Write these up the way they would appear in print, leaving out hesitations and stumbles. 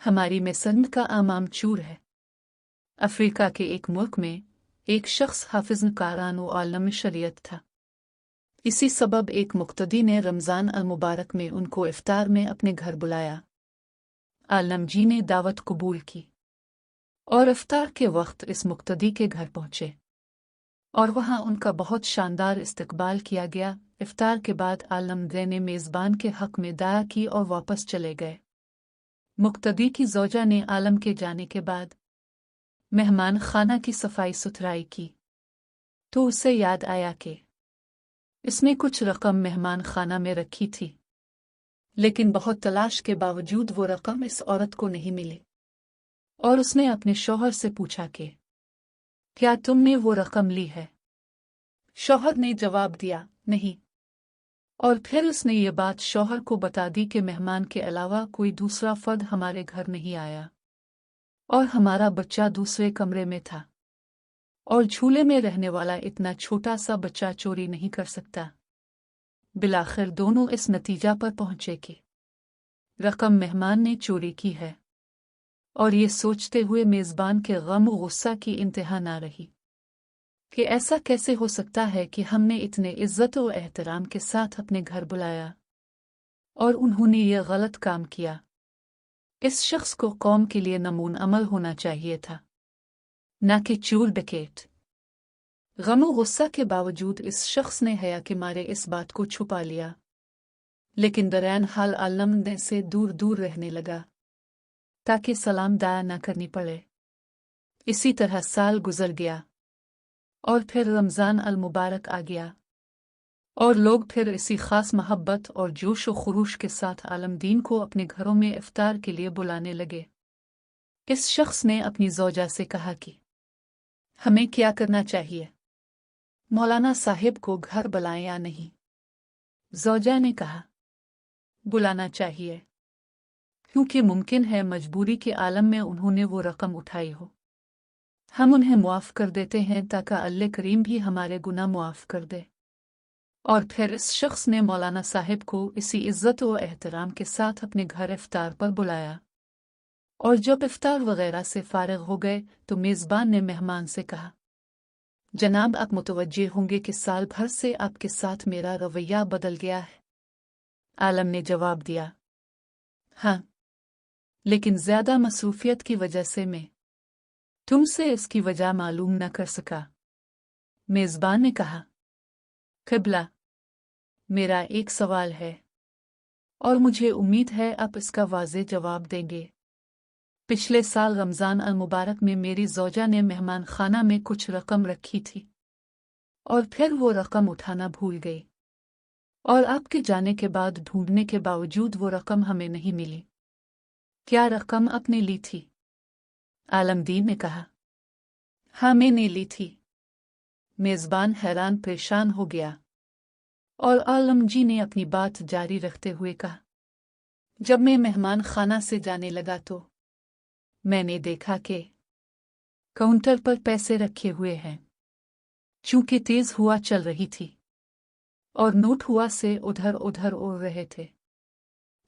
हमारी में सिंध का आम चूर है। अफ्रीका के एक मुल्क में एक शख्स हाफिज़ कारान व आलम शरीयत था। इसी सबब एक मुक्तदी ने रमज़ान अल मुबारक में उनको इफ्तार में अपने घर बुलाया। आलम जी ने दावत कबूल की और इफ्तार के वक्त इस मुक्तदी के घर पहुंचे और वहां उनका बहुत शानदार इस्तकबाल किया गया। इफ्तार के बाद आलम ने मेज़बान के हक में दाया की और वापस चले गए। मुक्तदी की ज़ौजा ने आलम के जाने के बाद मेहमान खाना की सफाई सुथराई की तो उसे याद आया कि इसने कुछ रकम मेहमान खाना में रखी थी, लेकिन बहुत तलाश के बावजूद वो रकम इस औरत को नहीं मिली और उसने अपने शौहर से पूछा कि क्या तुमने वो रकम ली है? शौहर ने जवाब दिया, नहीं। और फिर उसने ये बात शौहर को बता दी कि मेहमान के अलावा कोई दूसरा फर्द हमारे घर नहीं आया और हमारा बच्चा दूसरे कमरे में था और झूले में रहने वाला इतना छोटा सा बच्चा चोरी नहीं कर सकता। बिलाखिर दोनों इस नतीजा पर पहुंचे कि रकम मेहमान ने चोरी की है और ये सोचते हुए मेज़बान के गम और गुस्सा की इंतहा ना रही कि ऐसा कैसे हो सकता है कि हमने इतने इज्जत और एहतराम के साथ अपने घर बुलाया और उन्होंने ये गलत काम किया। इस शख्स को कौम के लिए नमून अमल होना चाहिए था, ना कि चूर डकैत। गम और गुस्सा के बावजूद इस शख्स ने हया के मारे इस बात को छुपा लिया, लेकिन दरैन हाल आलम से दूर दूर रहने लगा ताकि सलाम दाया न करनी पड़े। इसी तरह साल गुजर गया और फिर रमज़ान अल मुबारक आ गया और लोग फिर इसी ख़ास मोहब्बत और जोश व खुरूश के साथ आलमदीन को अपने घरों में इफ्तार के लिए बुलाने लगे। इस शख्स ने अपनी ज़ौजा से कहा कि हमें क्या करना चाहिए, मौलाना साहिब को घर बुलाएं या नहीं? ज़ौजा ने कहा, बुलाना चाहिए, क्योंकि मुमकिन है मजबूरी के आलम में उन्होंने वो रकम उठाई हो। हम उन्हें मुआफ़ कर देते हैं ताकि अल्लाह करीम भी हमारे गुनाह मुआफ़ कर दे। और फिर इस शख्स ने मौलाना साहिब को इसी इज्जत व एहतराम के साथ अपने घर इफ्तार पर बुलाया और जब इफ्तार वगैरह से फारिग हो गए तो मेज़बान ने मेहमान से कहा, जनाब आप मुतवज्जे होंगे कि साल भर से आपके साथ मेरा रवैया बदल गया है। आलम ने जवाब दिया, हाँ, लेकिन ज़्यादा मसरूफियत की वजह से मैं तुमसे इसकी वजह मालूम न कर सका। मेज़बान ने कहा, क़िबला, मेरा एक सवाल है और मुझे उम्मीद है आप इसका वाज़ेह जवाब देंगे। पिछले साल रमज़ान अल मुबारक में मेरी ज़ौजा ने मेहमान खाना में कुछ रकम रखी थी और फिर वो रकम उठाना भूल गई और आपके जाने के बाद ढूंढने के बावजूद वो रकम हमें नहीं मिली। क्या रकम आपने ली थी? आलमदीन ने कहा, हाँ, मैंने ली थी। मेज़बान हैरान परेशान हो गया और आलम जी ने अपनी बात जारी रखते हुए कहा, जब मैं मेहमान खाना से जाने लगा तो मैंने देखा कि काउंटर पर पैसे रखे हुए हैं। चूंकि तेज हुआ चल रही थी और नोट हुआ से उधर उधर उड़ रहे थे,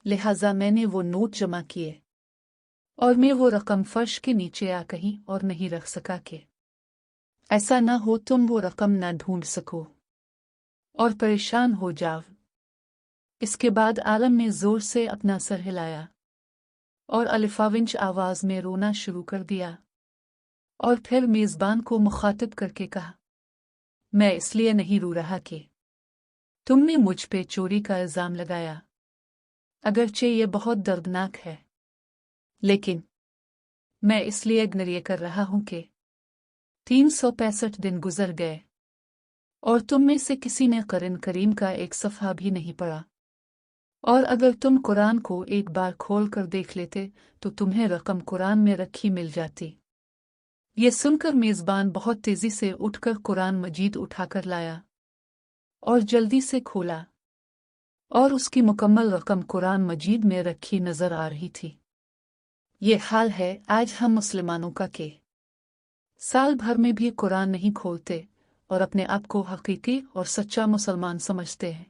लिहाजा मैंने वो नोट जमा किए और मैं वो रकम फर्श के नीचे आ कहीं और नहीं रख सका कि ऐसा ना हो तुम वो रकम ना ढूंढ सको और परेशान हो जाओ। इसके बाद आलम ने जोर से अपना सर हिलाया और अलिफाविंच आवाज में रोना शुरू कर दिया और फिर मेज़बान को मुखातिब करके कहा, मैं इसलिए नहीं रो रहा कि तुमने मुझ पे चोरी का इल्ज़ाम लगाया, अगरचे ये बहुत दर्दनाक है, लेकिन मैं इसलिए इग्नोर कर रहा हूं कि 365 दिन गुजर गए और तुम में से किसी ने कुरान करीम का एक सफ़हा भी नहीं पढ़ा, और अगर तुम कुरान को एक बार खोल कर देख लेते तो तुम्हें रकम कुरान में रखी मिल जाती। ये सुनकर मेज़बान बहुत तेज़ी से उठकर कुरान मजीद उठाकर लाया और जल्दी से खोला और उसकी मुकम्मल रकम कुरान मजीद में रखी नज़र आ रही थी। ये हाल है आज हम मुसलमानों का कि साल भर में भी कुरान नहीं खोलते और अपने आप को हकीकी और सच्चा मुसलमान समझते हैं।